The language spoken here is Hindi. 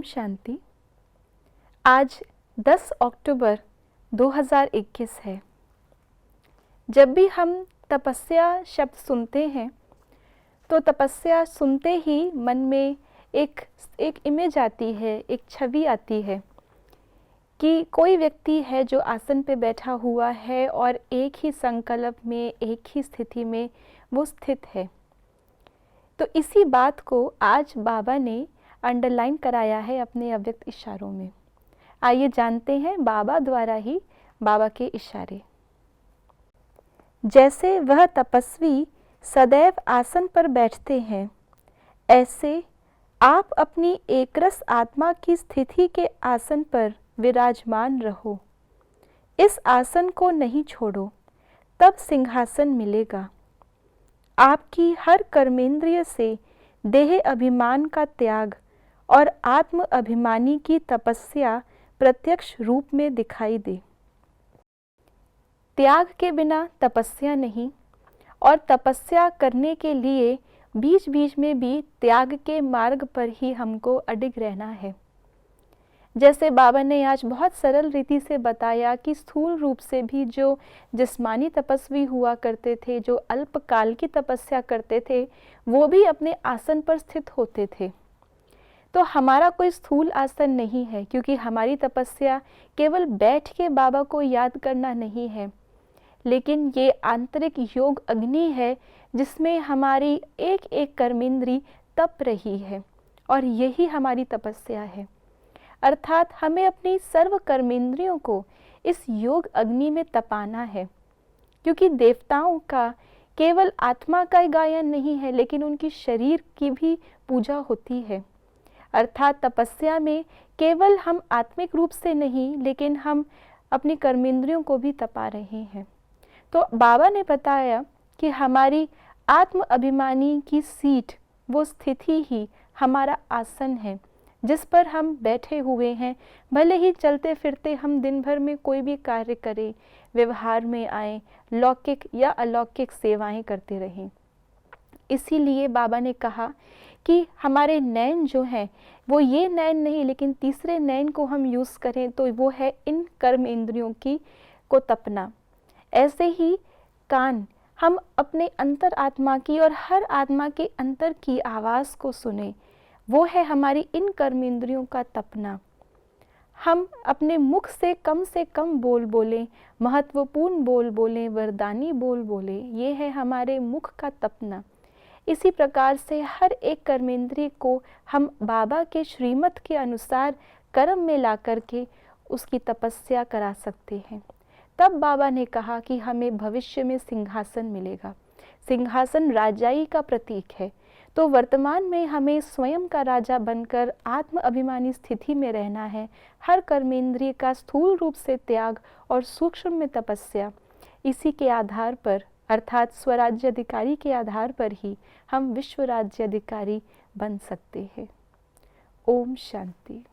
शांति। आज 10 अक्टूबर 2021 है। जब भी हम तपस्या शब्द सुनते हैं तो तपस्या सुनते ही मन में एक इमेज आती है, एक छवि आती है कि कोई व्यक्ति है जो आसन पे बैठा हुआ है और एक ही संकल्प में, एक ही स्थिति में वो स्थित है। तो इसी बात को आज बाबा ने अंडरलाइन कराया है अपने अव्यक्त इशारों में। आइए जानते हैं बाबा द्वारा ही बाबा के इशारे। जैसे वह तपस्वी सदैव आसन पर बैठते हैं, ऐसे आप अपनी एकरस आत्मा की स्थिति के आसन पर विराजमान रहो। इस आसन को नहीं छोड़ो, तब सिंहासन मिलेगा। आपकी हर कर्मेंद्रिय से देह अभिमान का त्याग और आत्म अभिमानी की तपस्या प्रत्यक्ष रूप में दिखाई दे। त्याग के बिना तपस्या नहीं, और तपस्या करने के लिए बीच बीच में भी त्याग के मार्ग पर ही हमको अडिग रहना है। जैसे बाबा ने आज बहुत सरल रीति से बताया कि स्थूल रूप से भी जो जिस्मानी तपस्वी हुआ करते थे, जो अल्पकाल की तपस्या करते थे, वो भी अपने आसन पर स्थित होते थे। तो हमारा कोई स्थूल आसन नहीं है, क्योंकि हमारी तपस्या केवल बैठ के बाबा को याद करना नहीं है, लेकिन ये आंतरिक योग अग्नि है जिसमें हमारी एक एक कर्मेंद्री तप रही है, और यही हमारी तपस्या है। अर्थात हमें अपनी सर्व कर्मेंद्रियों को इस योग अग्नि में तपाना है, क्योंकि देवताओं का केवल आत्मा का गायन नहीं है, लेकिन उनकी शरीर की भी पूजा होती है। अर्थात तपस्या में केवल हम आत्मिक रूप से नहीं, लेकिन हम अपनी कर्मेंद्रियों को भी तपा रहे हैं। तो बाबा ने बताया कि हमारी आत्म अभिमानी की सीट, वो स्थिति ही हमारा आसन है जिस पर हम बैठे हुए हैं। भले ही चलते फिरते हम दिन भर में कोई भी कार्य करें, व्यवहार में आए, लौकिक या अलौकिक सेवाएं करते रहें। इसीलिए बाबा ने कहा कि हमारे नयन जो हैं वो ये नयन नहीं, लेकिन तीसरे नयन को हम यूज़ करें तो वो है इन कर्म इंद्रियों की को तपना। ऐसे ही कान, हम अपने अंतर आत्मा की और हर आत्मा के अंतर की आवाज़ को सुने, वो है हमारी इन कर्मेंद्रियों का तपना। हम अपने मुख से कम बोल बोलें, महत्वपूर्ण बोल बोलें, वरदानी बोल बोलें, ये है हमारे मुख का तपना। इसी प्रकार से हर एक कर्मेंद्रिय को हम बाबा के श्रीमत के अनुसार कर्म में ला करके उसकी तपस्या करा सकते हैं। तब बाबा ने कहा कि हमें भविष्य में सिंहासन मिलेगा। सिंहासन राजाई का प्रतीक है, तो वर्तमान में हमें स्वयं का राजा बनकर आत्म अभिमानी स्थिति में रहना है। हर कर्मेंद्रिय का स्थूल रूप से त्याग और सूक्ष्म में तपस्या, इसी के आधार पर, अर्थात स्वराज्य अधिकारी के आधार पर ही हम विश्व राज्य अधिकारी बन सकते हैं। ओम शांति।